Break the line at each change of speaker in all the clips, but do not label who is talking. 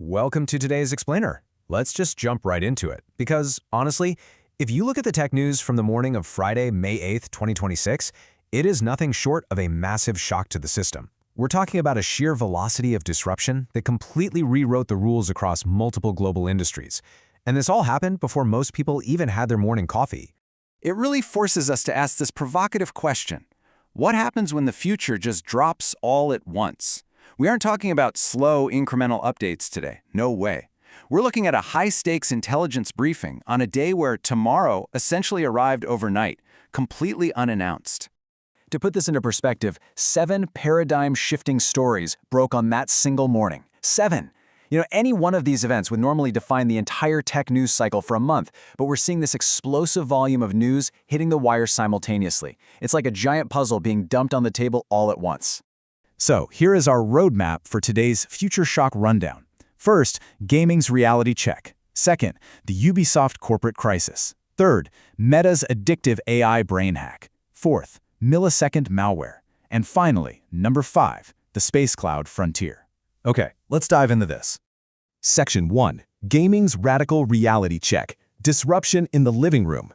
Welcome to today's Explainer. Let's just jump right into it, because honestly, if you look at the tech news from the morning of Friday, May 8th, 2026, it is nothing short of a massive shock to the system. We're talking about a sheer velocity of disruption that completely rewrote the rules across multiple global industries. And this all happened before most people even had their morning coffee.
It really forces us to ask this provocative question. What happens when the future just drops all at once? We aren't talking about slow, incremental updates today. No way. We're looking at a high-stakes intelligence briefing on a day where tomorrow essentially arrived overnight, completely unannounced. To put this into perspective, 7 paradigm-shifting stories broke on that single morning. 7! Any one of these events would normally define the entire tech news cycle for a month, but we're seeing this explosive volume of news hitting the wire simultaneously. It's like a giant puzzle being dumped on the table all at once. So, here is our roadmap for today's Future Shock Rundown. First, gaming's reality check. Second, the Ubisoft corporate crisis. Third, Meta's addictive AI brain hack. Fourth, millisecond malware. And finally, number 5, the space cloud frontier. Okay, let's dive into this. Section 1. Gaming's radical reality check. Disruption in the living room.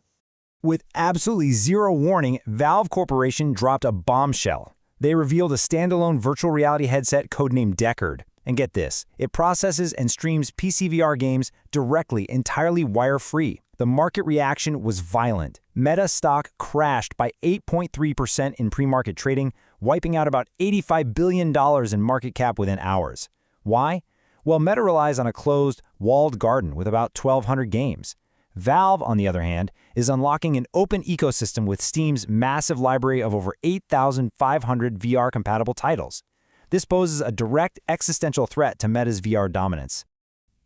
With absolutely zero warning, Valve Corporation dropped a bombshell. They revealed a standalone virtual reality headset codenamed Deckard. And get this, it processes and streams PC VR games directly, entirely wire-free. The market reaction was violent. Meta stock crashed by 8.3% in pre-market trading, wiping out about $85 billion in market cap within hours. Why? Well, Meta relies on a closed, walled garden with about 1,200 games. Valve, on the other hand, is unlocking an open ecosystem with Steam's massive library of over 8,500 VR-compatible titles. This poses a direct existential threat to Meta's VR dominance.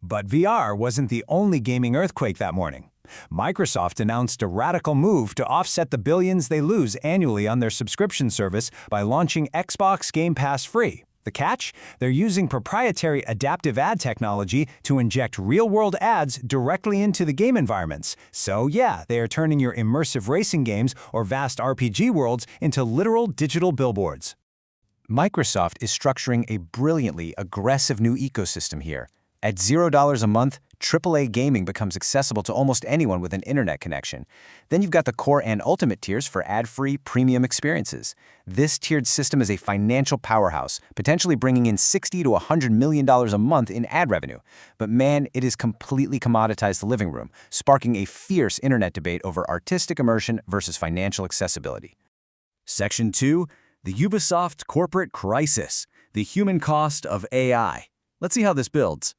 But VR wasn't the only gaming earthquake that morning. Microsoft announced a radical move to offset the billions they lose annually on their subscription service by launching Xbox Game Pass free. The catch? They're using proprietary adaptive ad technology to inject real-world ads directly into the game environments. So yeah, they are turning your immersive racing games or vast RPG worlds into literal digital billboards.
Microsoft is structuring a brilliantly aggressive new ecosystem here. At $0 a month, AAA gaming becomes accessible to almost anyone with an internet connection. Then you've got the core and ultimate tiers for ad-free premium experiences. This tiered system is a financial powerhouse, potentially bringing in $60 to $100 million a month in ad revenue. But man, it has completely commoditized the living room, sparking a fierce internet debate over artistic immersion versus financial accessibility.
Section 2. The Ubisoft corporate crisis. The human cost of AI. Let's see how this builds.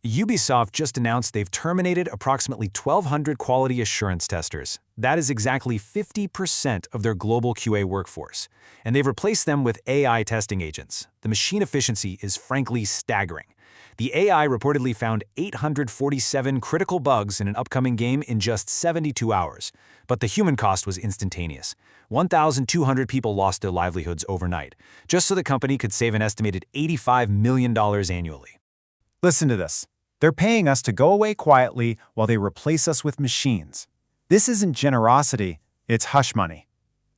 Ubisoft just announced they've terminated approximately 1,200 quality assurance testers. That is exactly 50% of their global QA workforce. And they've replaced them with AI testing agents. The machine efficiency is frankly staggering. The AI reportedly found 847 critical bugs in an upcoming game in just 72 hours. But the human cost was instantaneous. 1,200 people lost their livelihoods overnight, just so the company could save an estimated $85 million annually.
Listen to this. They're paying us to go away quietly while they replace us with machines. This isn't generosity, it's hush money.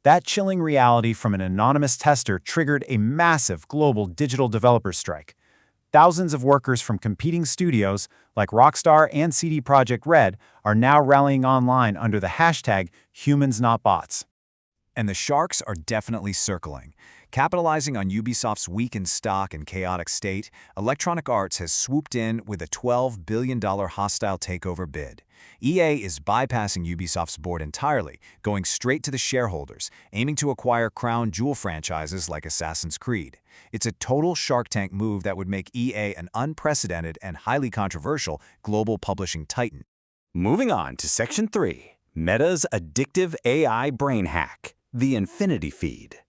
That chilling reality from an anonymous tester triggered a massive global digital developer strike. Thousands of workers from competing studios like Rockstar and CD Projekt Red are now rallying online under the hashtag #HumansNotBots.
And the sharks are definitely circling. Capitalizing on Ubisoft's weakened stock and chaotic state, Electronic Arts has swooped in with a $12 billion hostile takeover bid. EA is bypassing Ubisoft's board entirely, going straight to the shareholders, aiming to acquire crown jewel franchises like Assassin's Creed. It's a total Shark Tank move that would make EA an unprecedented and highly controversial global publishing titan.
Moving on to Section 3. Meta's addictive AI brain hack. The Infinity Feed.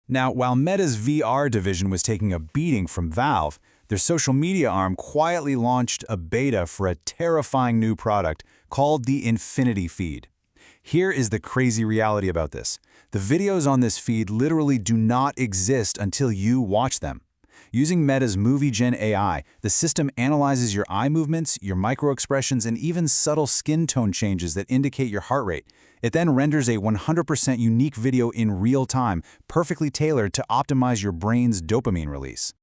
Now, while Meta's VR division was taking a beating from Valve, their social media arm quietly launched a beta for a terrifying new product called the Infinity Feed. Here is the crazy reality about this. The videos on this feed literally do not exist until you watch them. Using Meta's Movie Gen AI, the system analyzes your eye movements, your microexpressions, and even subtle skin tone changes that indicate your heart rate. It then renders a 100% unique video in real time, perfectly tailored to optimize your brain's dopamine release.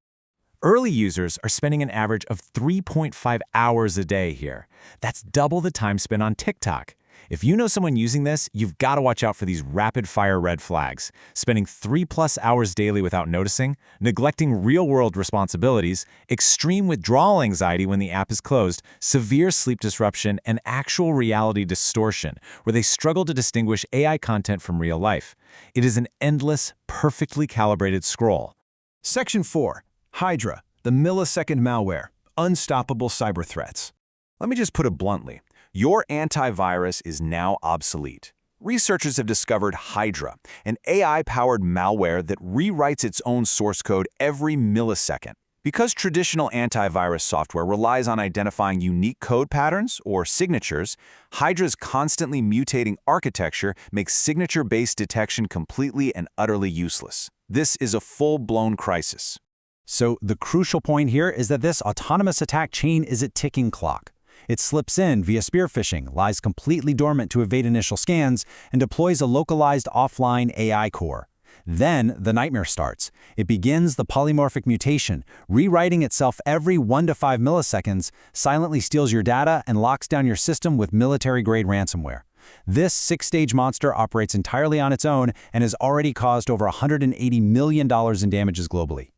Early users are spending an average of 3.5 hours a day here. That's double the time spent on TikTok. If you know someone using this, you've got to watch out for these rapid-fire red flags. Spending 3+ hours daily without noticing, neglecting real-world responsibilities, extreme withdrawal anxiety when the app is closed, severe sleep disruption, and actual reality distortion, where they struggle to distinguish AI content from real life. It is an endless, perfectly calibrated scroll.
Section 4. Hydra, the millisecond malware, unstoppable cyber threats.
Let me just put it bluntly. Your antivirus is now obsolete. Researchers have discovered Hydra, an AI-powered malware that rewrites its own source code every millisecond. Because traditional antivirus software relies on identifying unique code patterns, or signatures, Hydra's constantly mutating architecture makes signature-based detection completely and utterly useless. This is a full-blown crisis.
So the crucial point here is that this autonomous attack chain is a ticking clock. It slips in via spear phishing, lies completely dormant to evade initial scans, and deploys a localized offline AI core. Then the nightmare starts. It begins the polymorphic mutation, rewriting itself every 1 to 5 milliseconds, silently steals your data, and locks down your system with military-grade ransomware. This 6-stage monster operates entirely on its own and has already caused over $180 million in damages globally.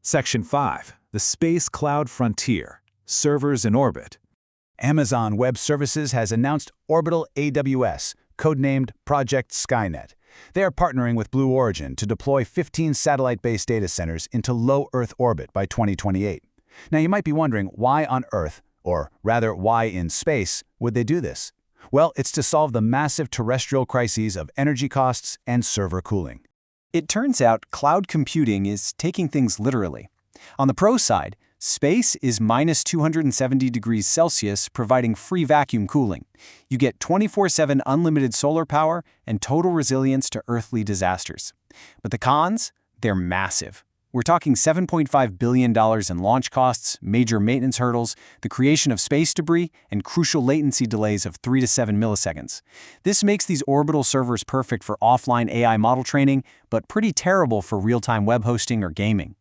Section 5. The Space Cloud Frontier. Servers in orbit.
Amazon Web Services has announced Orbital AWS, codenamed Project Skynet. They are partnering with Blue Origin to deploy 15 satellite-based data centers into low Earth orbit by 2028. Now, you might be wondering why on Earth, or rather why in space, would they do this? Well, it's to solve the massive terrestrial crises of energy costs and server cooling.
It turns out cloud computing is taking things literally. On the pro side, space is minus 270 degrees Celsius, providing free vacuum cooling. You get 24/7 unlimited solar power and total resilience to earthly disasters. But the cons? They're massive. We're talking $7.5 billion in launch costs, major maintenance hurdles, the creation of space debris, and crucial latency delays of 3 to 7 milliseconds. This makes these orbital servers perfect for offline AI model training, but pretty terrible for real-time web hosting or gaming.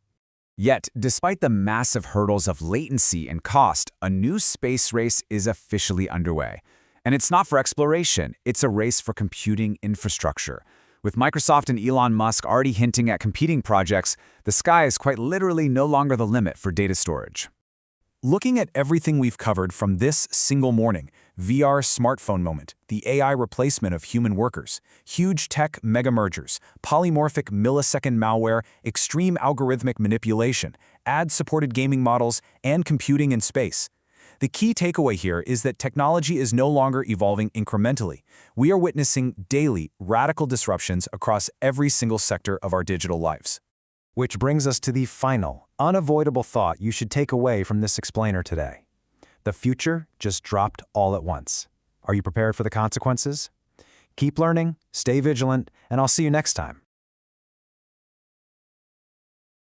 Yet, despite the massive hurdles of latency and cost, a new space race is officially underway. And it's not for exploration, it's a race for computing infrastructure. With Microsoft and Elon Musk already hinting at competing projects, the sky is quite literally no longer the limit for data storage.
Looking at everything we've covered from this single morning, VR smartphone moment, the AI replacement of human workers, huge tech mega mergers, polymorphic millisecond malware, extreme algorithmic manipulation, ad-supported gaming models, and computing in space. The key takeaway here is that technology is no longer evolving incrementally. We are witnessing daily, radical disruptions across every single sector of our digital lives.
Which brings us to the final, unavoidable thought you should take away from this explainer today. The future just dropped all at once. Are you prepared for the consequences? Keep learning, stay vigilant, and I'll see you next time.